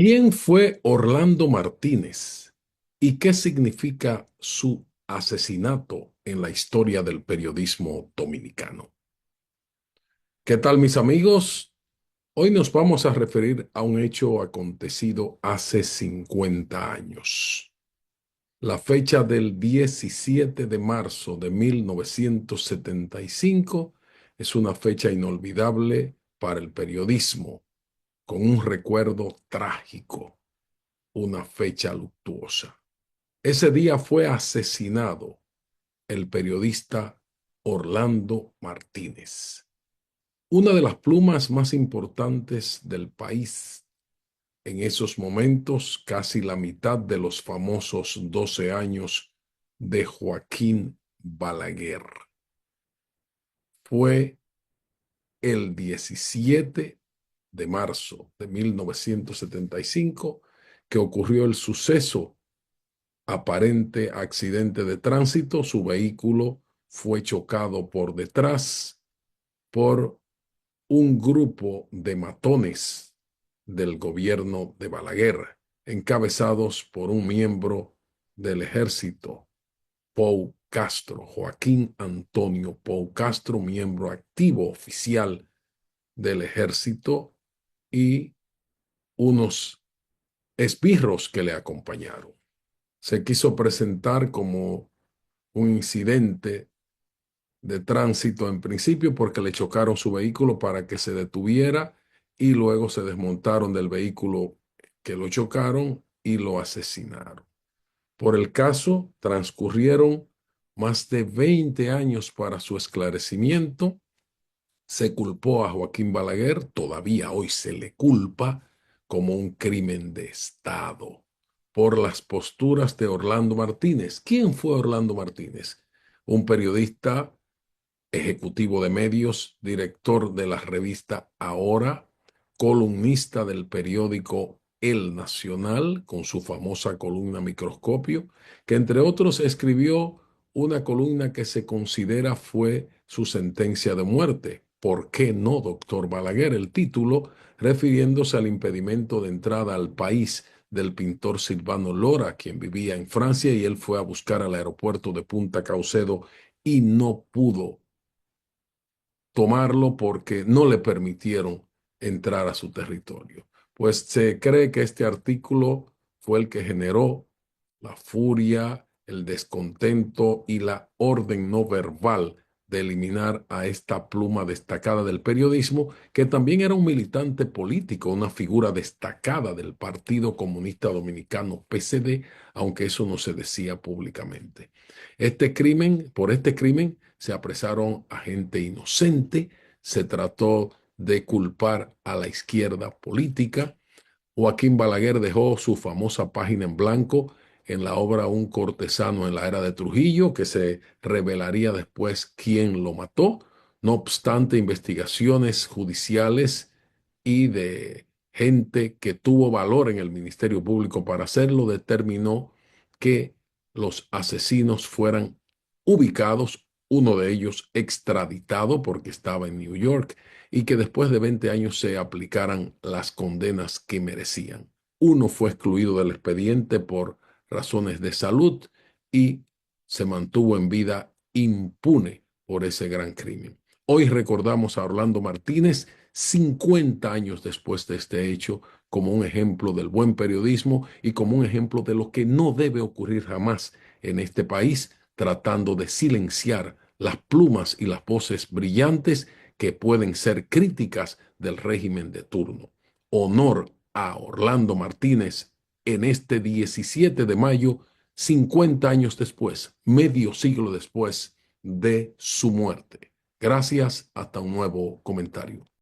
¿Quién fue Orlando Martínez y qué significa su asesinato en la historia del periodismo dominicano? ¿Qué tal, mis amigos? Hoy nos vamos a referir a un hecho acontecido hace 50 años. La fecha del 17 de marzo de 1975 es una fecha inolvidable para el periodismo, con un recuerdo trágico, una fecha luctuosa. Ese día fue asesinado el periodista Orlando Martínez, una de las plumas más importantes del país. En esos momentos, casi la mitad de los famosos 12 años de Joaquín Balaguer. Fue el 17 de marzo de 1975 que ocurrió el suceso, aparente accidente de tránsito. Su vehículo fue chocado por detrás por un grupo de matones del gobierno de Balaguer, encabezados por un miembro del ejército, Pau Castro, Joaquín Antonio Pau Castro, miembro activo oficial del ejército, y unos esbirros que le acompañaron. Se quiso presentar como un incidente de tránsito en principio porque le chocaron su vehículo para que se detuviera y luego se desmontaron del vehículo que lo chocaron y lo asesinaron. Por el caso transcurrieron más de 20 años para su esclarecimiento. Se culpó a Joaquín Balaguer, todavía hoy se le culpa como un crimen de Estado por las posturas de Orlando Martínez. ¿Quién fue Orlando Martínez? Un periodista ejecutivo de medios, director de la revista Ahora, columnista del periódico El Nacional, con su famosa columna Microscopio, que entre otros escribió una columna que se considera fue su sentencia de muerte. ¿Por qué no, doctor Balaguer? El título refiriéndose al impedimento de entrada al país del pintor Silvano Lora, quien vivía en Francia, y él fue a buscar al aeropuerto de Punta Caucedo y no pudo tomarlo porque no le permitieron entrar a su territorio. Pues se cree que este artículo fue el que generó la furia, el descontento y la orden no verbal de eliminar a esta pluma destacada del periodismo, que también era un militante político, una figura destacada del Partido Comunista Dominicano, PCD, aunque eso no se decía públicamente. Por este crimen se apresaron a gente inocente, se trató de culpar a la izquierda política. Joaquín Balaguer dejó su famosa página en blanco en la obra Un cortesano en la era de Trujillo, que se revelaría después quién lo mató. No obstante, investigaciones judiciales y de gente que tuvo valor en el Ministerio Público para hacerlo, determinó que los asesinos fueran ubicados, uno de ellos extraditado porque estaba en New York, y que después de 20 años se aplicaran las condenas que merecían. Uno fue excluido del expediente por razones de salud y se mantuvo en vida impune por ese gran crimen. Hoy recordamos a Orlando Martínez 50 años después de este hecho como un ejemplo del buen periodismo y como un ejemplo de lo que no debe ocurrir jamás en este país, tratando de silenciar las plumas y las voces brillantes que pueden ser críticas del régimen de turno. Honor a Orlando Martínez en este 17 de mayo, 50 años después, medio siglo después de su muerte. Gracias, hasta un nuevo comentario.